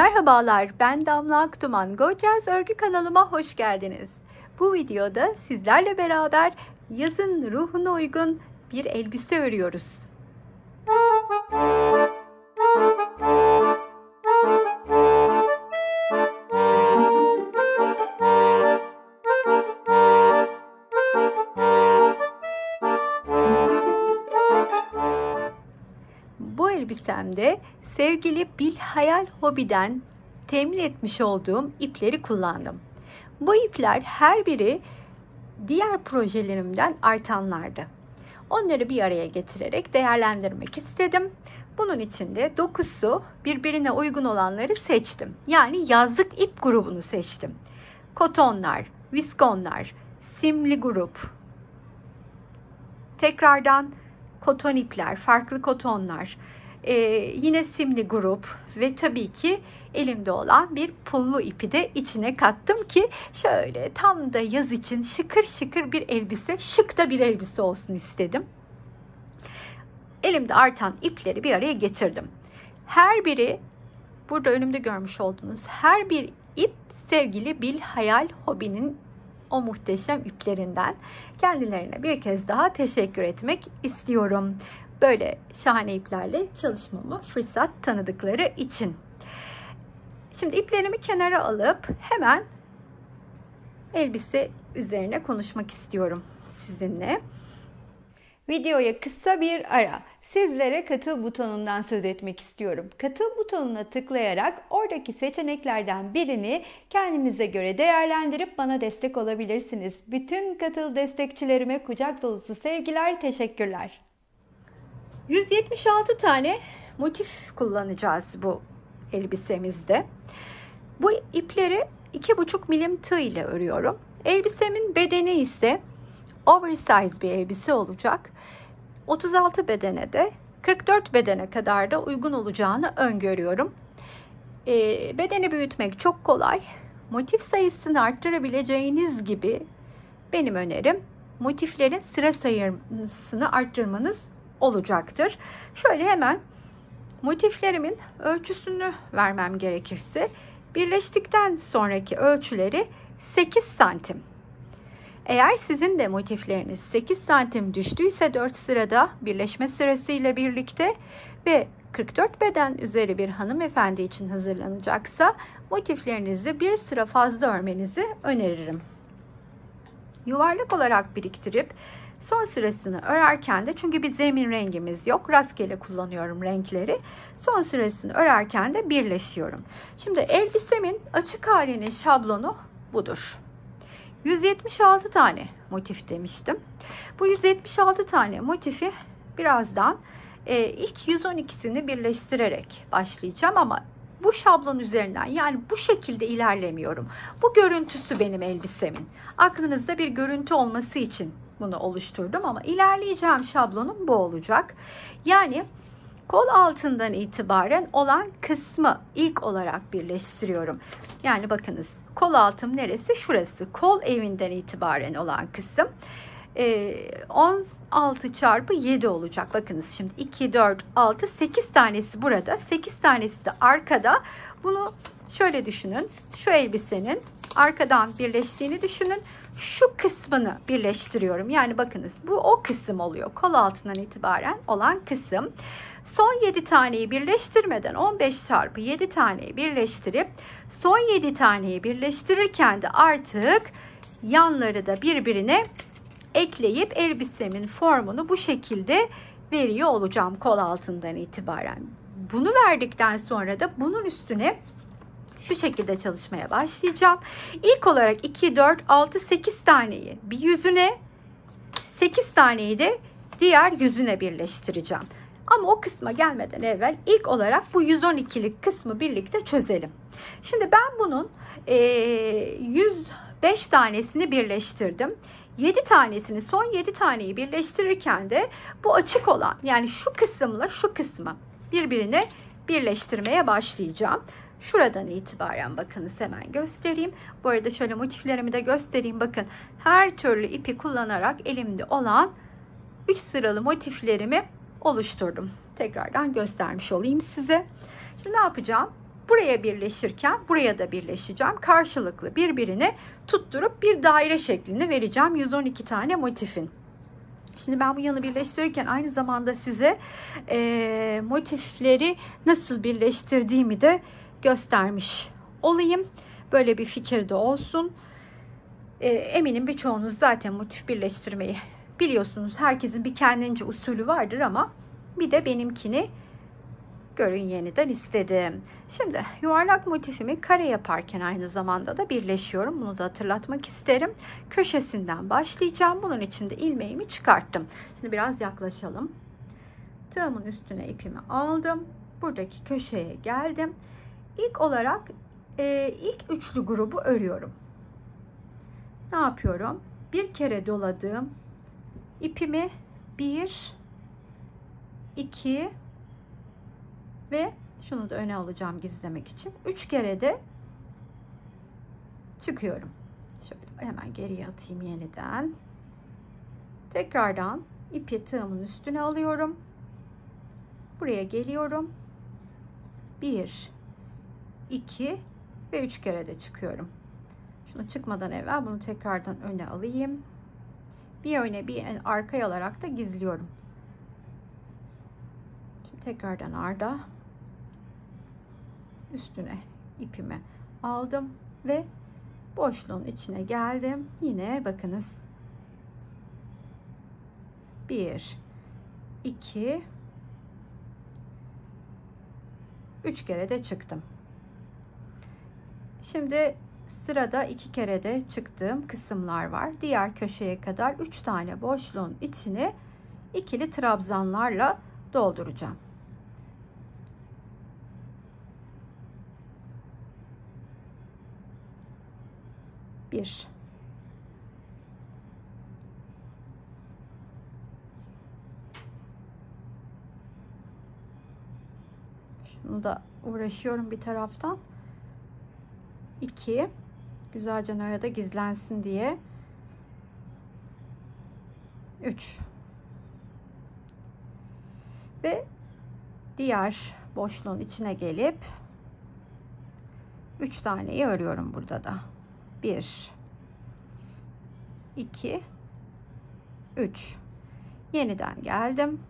Merhabalar, ben Damla Aktuman. Gorgeous Örgü kanalıma hoş geldiniz. Bu videoda sizlerle beraber yazın ruhuna uygun bir elbise örüyoruz. Bu elbisemde sevgili Bilhayal Hobby'den temin etmiş olduğum ipleri kullandım. Bu ipler her biri diğer projelerimden artanlardı. Onları bir araya getirerek değerlendirmek istedim. Bunun için de dokusu birbirine uygun olanları seçtim. Yani yazlık ip grubunu seçtim. Kotonlar, viskonlar, simli grup, tekrardan koton ipler, farklı kotonlar, yine simli grup ve tabii ki elimde olan bir pullu ipi de içine kattım ki şöyle tam da yaz için şıkır şıkır bir elbise, şık da bir elbise olsun istedim. Elimde artan ipleri bir araya getirdim. Her biri, burada önümde görmüş olduğunuz her bir ip sevgili Bilhayal Hobby'nin o muhteşem iplerinden. Kendilerine bir kez daha teşekkür etmek istiyorum. Böyle şahane iplerle çalışmama fırsat tanıdıkları için. Şimdi iplerimi kenara alıp hemen elbise üzerine konuşmak istiyorum sizinle. Videoya kısa bir ara. Sizlere katıl butonundan söz etmek istiyorum. Katıl butonuna tıklayarak oradaki seçeneklerden birini kendinize göre değerlendirip bana destek olabilirsiniz. Bütün katıl destekçilerime kucak dolusu sevgiler, teşekkürler. 176 tane motif kullanacağız bu elbisemizde. Bu ipleri 2,5 milim tığ ile örüyorum. Elbisemin bedeni ise oversize bir elbise olacak. 36 bedene de 44 bedene kadar da uygun olacağını öngörüyorum. Bedeni büyütmek çok kolay. Motif sayısını arttırabileceğiniz gibi benim önerim motiflerin sıra sayısını arttırmanız olacaktır. Şöyle hemen motiflerimin ölçüsünü vermem gerekirse birleştikten sonraki ölçüleri 8 santim. Eğer sizin de motifleriniz 8 santim düştüyse 4 sırada birleşme sırasıyla birlikte ve 44 beden üzeri bir hanımefendi için hazırlanacaksa motiflerinizi bir sıra fazla örmenizi öneririm. Yuvarlak olarak biriktirip son sırasını örerken de, çünkü bir zemin rengimiz yok, rastgele kullanıyorum renkleri, son sırasını örerken de birleşiyorum. Şimdi elbisemin açık halinin şablonu budur. 176 tane motif demiştim. Bu 176 tane motifi birazdan ilk 112'sini birleştirerek başlayacağım ama bu şablon üzerinden, yani bu şekilde ilerlemiyorum. Bu görüntüsü benim elbisemin. Aklınızda bir görüntü olması için bunu oluşturdum ama ilerleyeceğim şablonum bu olacak. Yani kol altından itibaren olan kısmı ilk olarak birleştiriyorum. Yani bakınız, kol altım neresi? Şurası. Kol evinden itibaren olan kısım. 16 çarpı 7 olacak. Bakınız şimdi 2, 4, 6, 8 tanesi burada. 8 tanesi de arkada. Bunu şöyle düşünün. Şu elbisenin arkadan birleştiğini düşünün. Şu kısmını birleştiriyorum. Yani bakınız, bu o kısım oluyor. Kol altından itibaren olan kısım. Son 7 taneyi birleştirmeden 15 çarpı 7 taneyi birleştirip son 7 taneyi birleştirirken de artık yanları da birbirine ekleyip elbisemin formunu bu şekilde veriyor olacağım kol altından itibaren. Bunu verdikten sonra da bunun üstüne şu şekilde çalışmaya başlayacağım. İlk olarak 2, 4, 6, 8 taneyi bir yüzüne, 8 taneyi de diğer yüzüne birleştireceğim. Ama o kısma gelmeden evvel ilk olarak bu 112'lik kısmı birlikte çözelim. Şimdi ben bunun 105 tanesini birleştirdim. 7 tanesini, son 7 taneyi birleştirirken de bu açık olan, yani şu kısımla şu kısmı birbirine birleştirmeye başlayacağım. Şuradan itibaren bakınız, hemen göstereyim. Bu arada şöyle motiflerimi de göstereyim. Bakın, her türlü ipi kullanarak elimde olan 3 sıralı motiflerimi oluşturdum. Tekrardan göstermiş olayım size. Şimdi ne yapacağım? Buraya birleşirken buraya da birleşeceğim. Karşılıklı birbirini tutturup bir daire şeklini vereceğim 112 tane motifin. Şimdi ben bu yanı birleştirirken aynı zamanda size motifleri nasıl birleştirdiğimi de göstermiş olayım. Böyle bir fikir de olsun. Eminim birçoğunuz zaten motif birleştirmeyi biliyorsunuz. Herkesin bir kendince usulü vardır ama bir de benimkini görün yeniden istedim. Şimdi yuvarlak motifimi kare yaparken aynı zamanda da birleşiyorum. Bunu da hatırlatmak isterim. Köşesinden başlayacağım. Bunun için de ilmeğimi çıkarttım. Şimdi biraz yaklaşalım. Tığımın üstüne ipimi aldım. Buradaki köşeye geldim. İlk olarak ilk üçlü grubu örüyorum. Ne yapıyorum? Bir kere doladığım ipimi 1, 2 ve şunu da öne alacağım gizlemek için. 3 kere de çıkıyorum. Şöyle hemen geriye atayım yeniden. Tekrardan ipi tığımın üstüne alıyorum. Buraya geliyorum. 1, 2 ve 3 kere de çıkıyorum. Şunu çıkmadan evvel bunu tekrardan öne alayım. Bir öne bir arkaya alarak da gizliyorum. Şimdi tekrardan arda üstüne ipimi aldım ve boşluğun içine geldim. Yine bakınız 1, 2, 3 kere de çıktım. Şimdi sırada 2 kere de çıktığım kısımlar var. Diğer köşeye kadar 3 tane boşluğun içini ikili trabzanlarla dolduracağım. Bir. Şunu da uğraşıyorum bir taraftan. 2. Güzelce arada gizlensin diye. 3. Ve diğer boşluğun içine gelip 3 taneyi örüyorum burada da. 1, 2, 3. Yeniden geldim.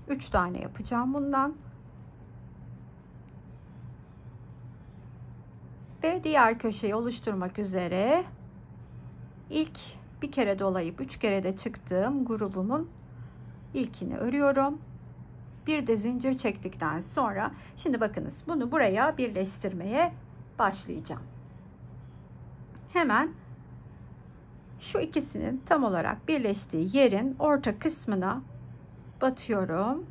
3 tane yapacağım bundan. Ve diğer köşeyi oluşturmak üzere ilk bir kere dolayıp 3 kere de çıktığım grubumun ilkini örüyorum. Bir de zincir çektikten sonra şimdi bakınız bunu buraya birleştirmeye başlayacağım. Hemen şu ikisinin tam olarak birleştiği yerin orta kısmına batıyorum.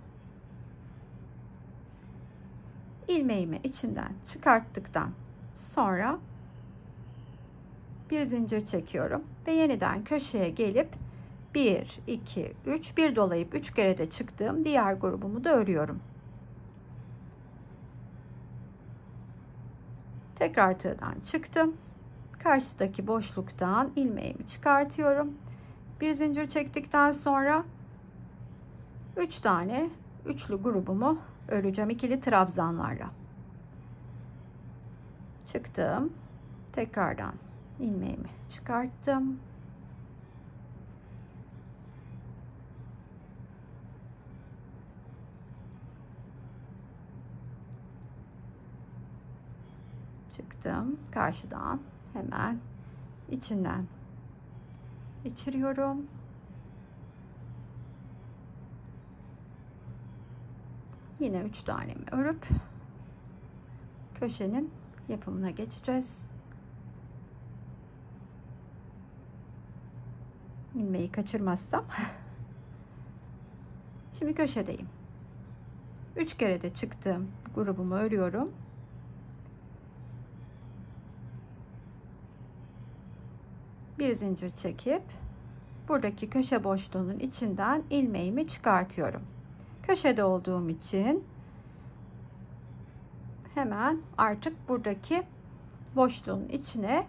İlmeğimi içinden çıkarttıktan sonra bir zincir çekiyorum ve yeniden köşeye gelip 1, 2, 3 bir dolayıp 3 kere de çıktığım diğer grubumu da örüyorum. Tekrar tığdan çıktım. Karşıdaki boşluktan ilmeğimi çıkartıyorum. Bir zincir çektikten sonra 3 tane üçlü grubumu öreceğim ikili trabzanlarla. Çıktım. Tekrardan ilmeğimi çıkarttım. Çıktım. Karşıdan hemen içinden geçiriyorum. Yine 3 tanemi örüp köşenin yapımına geçeceğiz. İlmeği kaçırmazsam. Şimdi köşedeyim. 3 kere de çıktım. Grubumu örüyorum. Bir zincir çekip buradaki köşe boşluğunun içinden ilmeğimi çıkartıyorum. Köşede olduğum için hemen artık buradaki boşluğun içine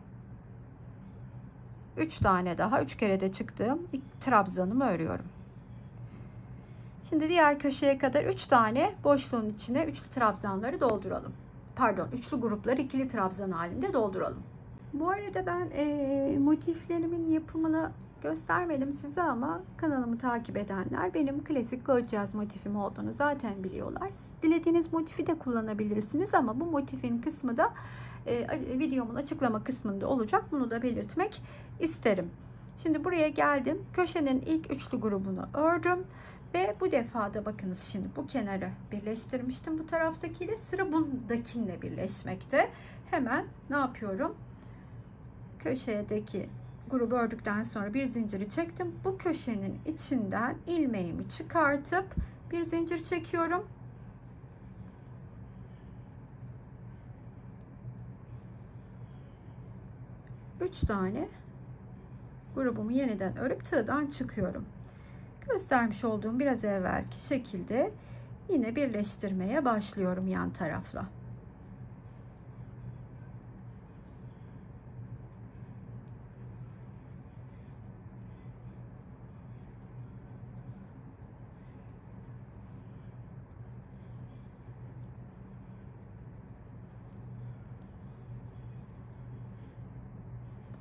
3 tane daha 3 kere de çıktığım trabzanımı örüyorum. Şimdi diğer köşeye kadar 3 tane boşluğun içine üçlü trabzanları dolduralım. üçlü grupları ikili trabzan halinde dolduralım. Bu arada ben motiflerimin yapımını göstermedim size ama kanalımı takip edenler benim klasik göz motifim olduğunu zaten biliyorlar. Dilediğiniz motifi de kullanabilirsiniz ama bu motifin kısmı da videomun açıklama kısmında olacak. Bunu da belirtmek isterim. Şimdi buraya geldim. Köşenin ilk üçlü grubunu ördüm. Ve bu defa da bakınız, şimdi bu kenarı birleştirmiştim bu taraftakiyle. Sıra bundakinle birleşmekte. Hemen ne yapıyorum? Köşedeki grubu ördükten sonra bir zinciri çektim. Bu köşenin içinden ilmeğimi çıkartıp bir zincir çekiyorum. Üç tane grubumu yeniden örüp tığdan çıkıyorum. Göstermiş olduğum biraz evvelki şekilde yine birleştirmeye başlıyorum yan tarafla.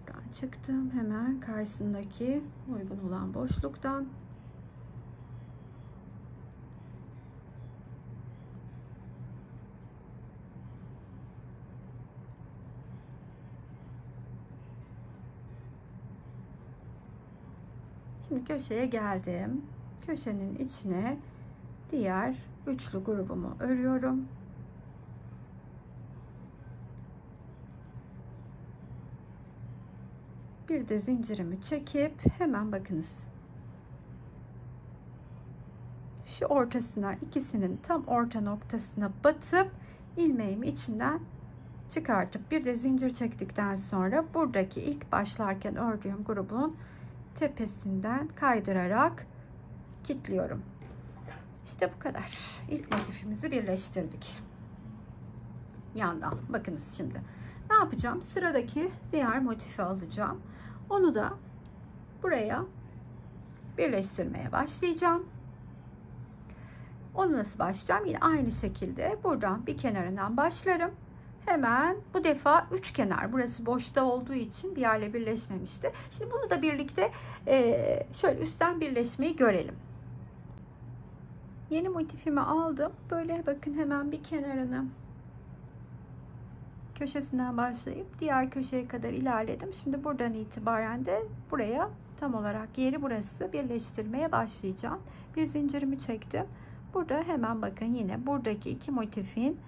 Buradan çıktım, hemen karşısındaki uygun olan boşluktan şimdi köşeye geldim. Köşenin içine diğer üçlü grubumu örüyorum. Bir de zincirimi çekip hemen bakınız, şu ortasına, ikisinin tam orta noktasına batıp ilmeğimi içinden çıkartıp bir de zincir çektikten sonra buradaki ilk başlarken ördüğüm grubun tepesinden kaydırarak kilitliyorum. İşte bu kadar. İlk motifimizi birleştirdik. Yandan bakınız, şimdi ne yapacağım? Sıradaki diğer motifi alacağım. Onu da buraya birleştirmeye başlayacağım. Onu nasıl başlayacağım? Yine aynı şekilde buradan bir kenarından başlarım. Hemen bu defa üç kenar, burası boşta olduğu için bir yerle birleşmemişti. Şimdi bunu da birlikte şöyle üstten birleşmeyi görelim. Yeni motifimi aldım. Böyle bakın, hemen bir kenarını, köşesinden başlayıp diğer köşeye kadar ilerledim. Şimdi buradan itibaren de buraya tam olarak yeri burası birleştirmeye başlayacağım. Bir zincirimi çektim. Burada hemen bakın, yine buradaki iki motifin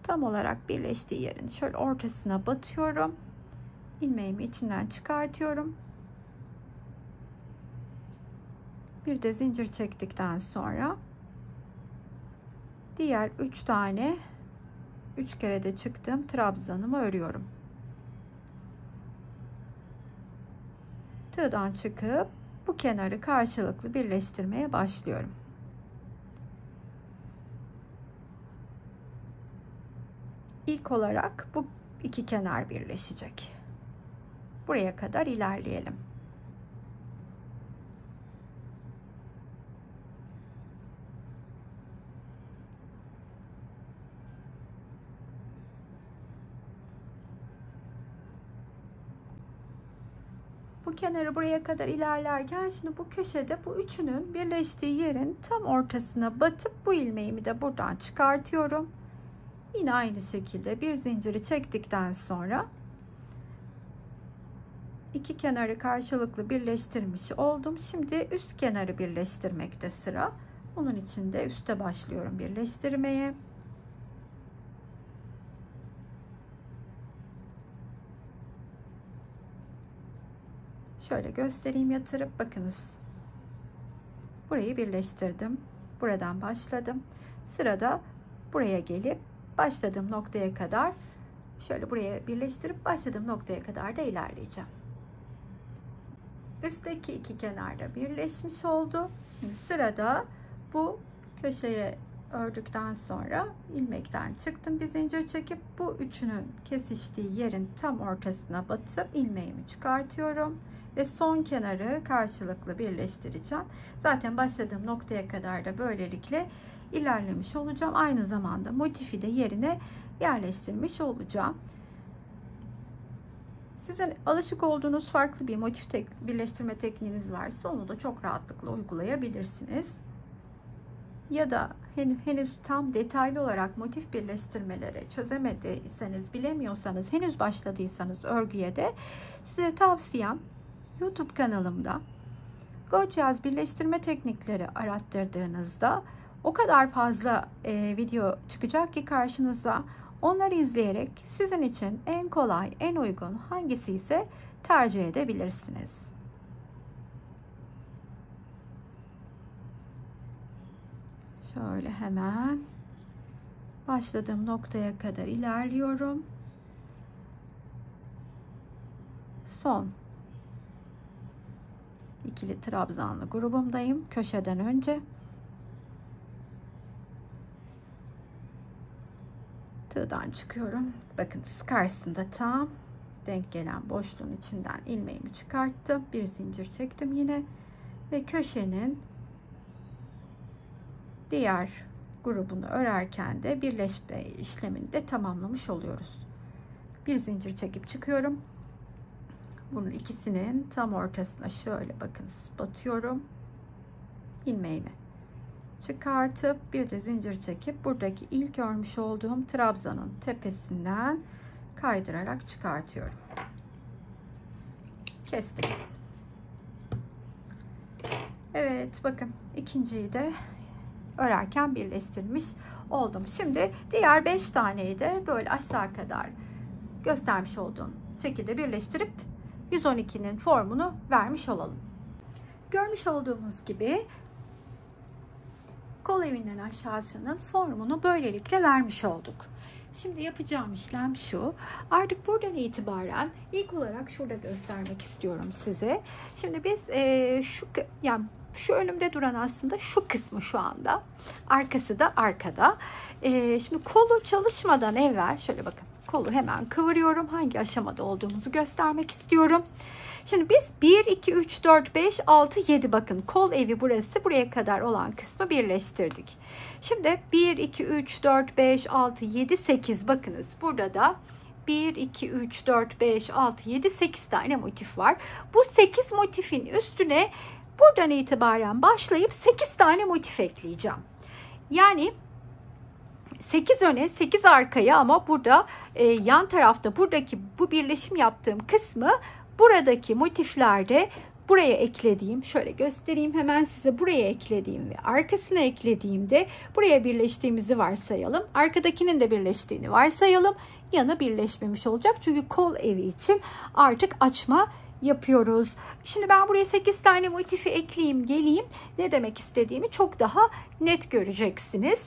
tam olarak birleştiği yerin şöyle ortasına batıyorum. İlmeğimi içinden çıkartıyorum. Bir de zincir çektikten sonra diğer 3 tane 3 kere de çıktım trabzanımı örüyorum. Tığdan çıkıp bu kenarı karşılıklı birleştirmeye başlıyorum. İlk olarak bu iki kenar birleşecek. Buraya kadar ilerleyelim. Bu kenarı buraya kadar ilerlerken şimdi bu köşede bu üçünün birleştiği yerin tam ortasına batıp bu ilmeğimi de buradan çıkartıyorum. Yine aynı şekilde bir zinciri çektikten sonra iki kenarı karşılıklı birleştirmiş oldum. Şimdi üst kenarı birleştirmekte sıra. Onun için de üste başlıyorum birleştirmeye. Şöyle göstereyim yatırıp, bakınız. Burayı birleştirdim. Buradan başladım. Sırada buraya gelip başladığım noktaya kadar şöyle buraya birleştirip başladığım noktaya kadar da ilerleyeceğim. Üstteki iki kenarda birleşmiş oldu. Şimdi sırada bu köşeye ördükten sonra ilmekten çıktım. Bir zincir çekip bu üçünün kesiştiği yerin tam ortasına batıp ilmeğimi çıkartıyorum ve son kenarı karşılıklı birleştireceğim. Zaten başladığım noktaya kadar da böylelikle ilerlemiş olacağım. Aynı zamanda motifi de yerine yerleştirmiş olacağım. Sizin alışık olduğunuz farklı bir motif birleştirme tekniğiniz varsa onu da çok rahatlıkla uygulayabilirsiniz. Ya da henüz tam detaylı olarak motif birleştirmeleri çözemediyseniz, bilemiyorsanız, henüz başladıysanız örgüye de size tavsiyem YouTube kanalımda Gorgeous birleştirme teknikleri arattırdığınızda o kadar fazla video çıkacak ki karşınıza, onları izleyerek sizin için en kolay, en uygun hangisi ise tercih edebilirsiniz. Şöyle hemen başladığım noktaya kadar ilerliyorum. Son ikili trabzanlı grubumdayım. Köşeden önce tığdan çıkıyorum. Bakınız karşısında tam denk gelen boşluğun içinden ilmeğimi çıkarttım. Bir zincir çektim yine ve köşenin diğer grubunu örerken de birleşme işlemini de tamamlamış oluyoruz. Bir zincir çekip çıkıyorum. Bunun ikisinin tam ortasına şöyle bakınız batıyorum. İlmeğimi çıkartıp bir de zincir çekip buradaki ilk örmüş olduğum trabzanın tepesinden kaydırarak çıkartıyorum. Kestim. Evet, bakın ikinciyi de örerken birleştirmiş oldum. Şimdi diğer 5 taneyi de böyle aşağı kadar göstermiş olduğum şekilde birleştirip 112'nin formunu vermiş olalım. Görmüş olduğumuz gibi kol evinden aşağısının formunu böylelikle vermiş olduk. Şimdi yapacağım işlem şu. Artık buradan itibaren ilk olarak şurada göstermek istiyorum size. Şimdi biz şu önümde duran aslında şu kısmı şu anda. Arkası da arkada. Şimdi kolu çalışmadan evvel şöyle bakın. Kolu hemen kıvırıyorum. Hangi aşamada olduğumuzu göstermek istiyorum. Şimdi biz 1, 2, 3, 4, 5, 6, 7 bakın kol evi burası. Buraya kadar olan kısmı birleştirdik. Şimdi 1, 2, 3, 4, 5, 6, 7, 8 bakınız. Burada da 1, 2, 3, 4, 5, 6, 7, 8 tane motif var. Bu 8 motifin üstüne buradan itibaren başlayıp 8 tane motif ekleyeceğim. Yani 8 öne 8 arkaya ama burada yan tarafta buradaki bu birleşim yaptığım kısmı buradaki motiflerde buraya eklediğim, şöyle göstereyim hemen size, buraya eklediğim ve arkasına eklediğimde buraya birleştiğimizi varsayalım. Arkadakinin de birleştiğini varsayalım. Yanı birleşmemiş olacak. Çünkü kol evi için artık açma yapıyoruz. Şimdi ben buraya 8 tane motifi ekleyeyim geleyim. Ne demek istediğimi çok daha net göreceksiniz.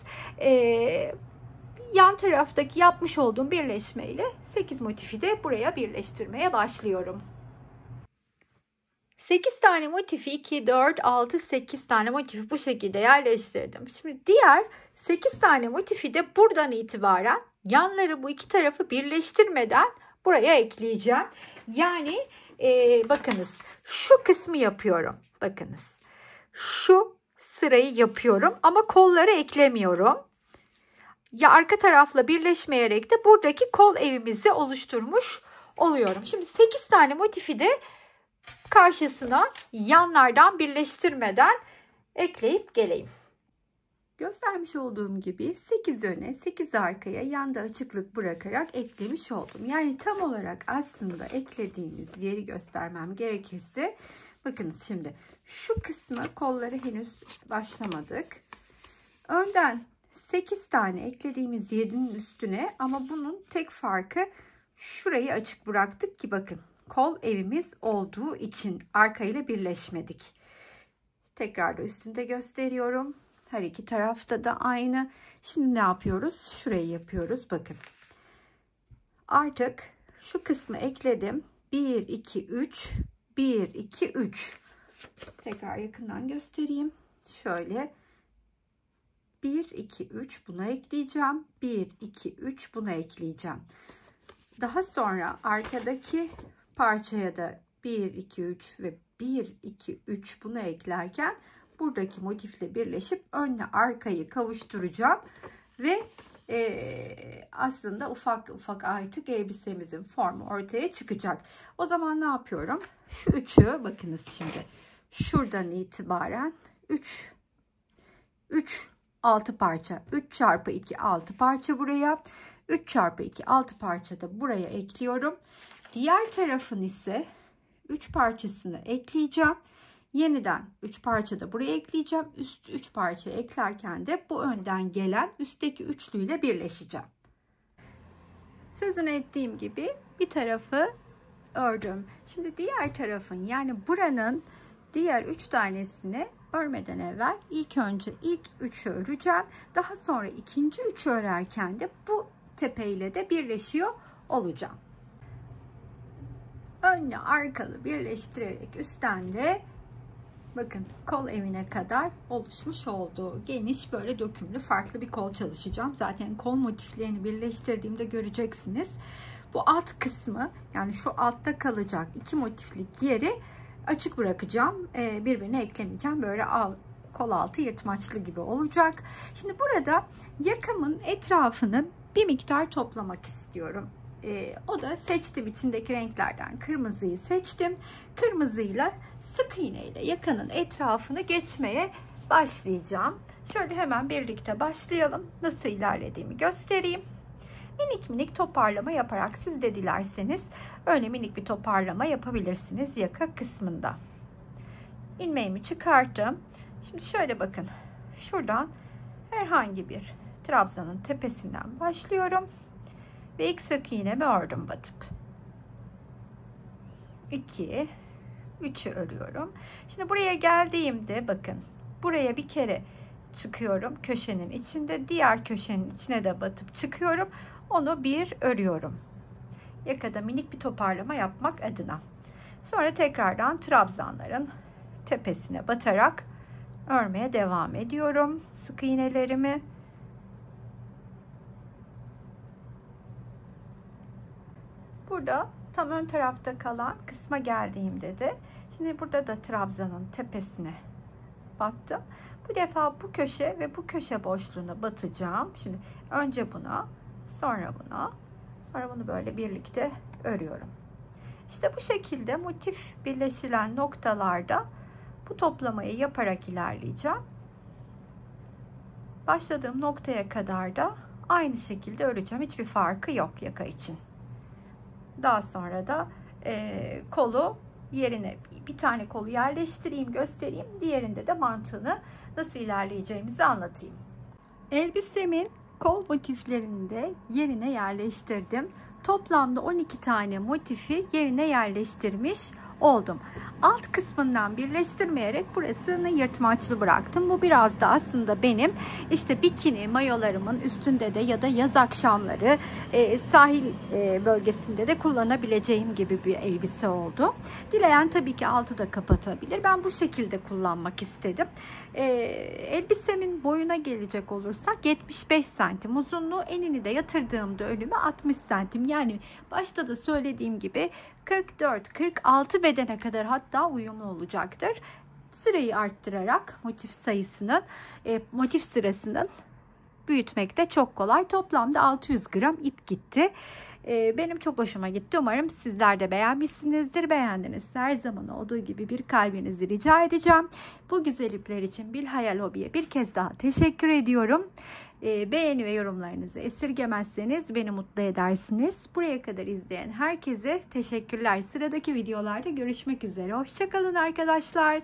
Yan taraftaki yapmış olduğum birleşme ile 8 motifi de buraya birleştirmeye başlıyorum. 8 tane motifi 2, 4, 6, 8 tane motifi bu şekilde yerleştirdim. Şimdi diğer 8 tane motifi de buradan itibaren yanları bu iki tarafı birleştirmeden buraya ekleyeceğim. Yani bakınız şu kısmı yapıyorum. Bakınız şu sırayı yapıyorum ama kolları eklemiyorum. Ya arka tarafla birleşmeyerek de buradaki kol evimizi oluşturmuş oluyorum. Şimdi 8 tane motifi de karşısına yanlardan birleştirmeden ekleyip geleyim. Göstermiş olduğum gibi 8 öne 8 arkaya yanda açıklık bırakarak eklemiş oldum. Yani tam olarak aslında eklediğimiz yeri göstermem gerekirse bakınız şimdi şu kısmı kolları henüz başlamadık. Önden 8 tane eklediğimiz 7'nin üstüne ama bunun tek farkı şurayı açık bıraktık ki bakın kol evimiz olduğu için arkayla birleşmedik. Tekrar da üstünde gösteriyorum. Her iki tarafta da aynı. Şimdi ne yapıyoruz? Şurayı yapıyoruz. Bakın. Artık şu kısmı ekledim. 1, 2, 3. 1, 2, 3. Tekrar yakından göstereyim. Şöyle. 1 2 3 buna ekleyeceğim. 1 2 3 buna ekleyeceğim. Daha sonra arkadaki parçaya da 1 2 3 ve 1 2 3 buna eklerken buradaki motifle birleşip önle arkayı kavuşturacağım ve aslında ufak ufak artık elbisemizin formu ortaya çıkacak. O zaman ne yapıyorum? Şu üçü bakınız şimdi şuradan itibaren 3 6 parça, 3 çarpı 2 6 parça buraya, 3 çarpı 2 6 parça da buraya ekliyorum. Diğer tarafın ise 3 parçasını ekleyeceğim. Yeniden 3 parça da buraya ekleyeceğim. Üst 3 parça eklerken de bu önden gelen üstteki üçlüyle birleşeceğim. Sözünü ettiğim gibi bir tarafı ördüm. Şimdi diğer tarafın, yani buranın diğer 3 tanesini örmeden evvel ilk önce ilk 3'ü öreceğim. Daha sonra ikinci 3'ü örerken de bu tepeyle de birleşiyor olacağım. Önle arkalı birleştirerek üstten de bakın kol evine kadar oluşmuş olduğu geniş böyle dökümlü farklı bir kol çalışacağım. Zaten kol motiflerini birleştirdiğimde göreceksiniz. Bu alt kısmı, yani şu altta kalacak iki motiflik yeri açık bırakacağım. Birbirine eklemeyeceğim. Böyle kol altı yırtmaçlı gibi olacak. Şimdi burada yakamın etrafını bir miktar toplamak istiyorum. O da seçtim, içindeki renklerden kırmızıyı seçtim. Kırmızıyla sık iğne ile yakanın etrafını geçmeye başlayacağım. Şöyle hemen birlikte başlayalım. Nasıl ilerlediğimi göstereyim. Minik minik toparlama yaparak siz de dilerseniz öyle minik bir toparlama yapabilirsiniz yaka kısmında. İlmeğimi çıkarttım. Şimdi şöyle bakın. Şuradan herhangi bir trabzanın tepesinden başlıyorum. Ve ilk sık iğnemi ördüm batıp. 2 3'ü örüyorum. Şimdi buraya geldiğimde bakın. Buraya bir kere çıkıyorum köşenin içinde. Diğer köşenin içine de batıp çıkıyorum. Onu bir örüyorum. Yakada minik bir toparlama yapmak adına. Sonra tekrardan trabzanların tepesine batarak örmeye devam ediyorum. Sık iğnelerimi. Burada tam ön tarafta kalan kısma geldiğimde de şimdi burada da trabzanın tepesine battım. Bu defa bu köşe ve bu köşe boşluğuna batacağım. Şimdi önce buna, sonra buna, sonra bunu böyle birlikte örüyorum. İşte bu şekilde motif birleşilen noktalarda bu toplamayı yaparak ilerleyeceğim. Başladığım noktaya kadar da aynı şekilde öreceğim. Hiçbir farkı yok yaka için. Daha sonra da kolu yerine bir tane kolu yerleştireyim, göstereyim. Diğerinde de mantığını nasıl ilerleyeceğimizi anlatayım. Elbisemin kol motiflerini de yerine yerleştirdim. Toplamda 12 tane motifi yerine yerleştirmiş oldum. Alt kısmından birleştirmeyerek burasını yırtmaçlı bıraktım. Bu biraz da aslında benim işte bikini mayolarımın üstünde de ya da yaz akşamları sahil bölgesinde de kullanabileceğim gibi bir elbise oldu. Dileyen tabii ki altı da kapatabilir. Ben bu şekilde kullanmak istedim. Elbisemin boyuna gelecek olursak 75 santim uzunluğu, enini de yatırdığımda önüme 60 santim. Yani başta da söylediğim gibi 44-46 bedene kadar hatta uyumlu olacaktır. Sırayı arttırarak motif sırasının büyütmek de çok kolay. Toplamda 600 gram ip gitti. Benim çok hoşuma gitti. Umarım sizler de beğenmişsinizdir. Beğendiniz. Her zaman olduğu gibi bir kalbinizi rica edeceğim. Bu güzel ipler için Bilhayal Hobi'ye bir kez daha teşekkür ediyorum. Beğeni ve yorumlarınızı esirgemezseniz beni mutlu edersiniz. Buraya kadar izleyen herkese teşekkürler. Sıradaki videolarda görüşmek üzere. Hoşça kalın arkadaşlar.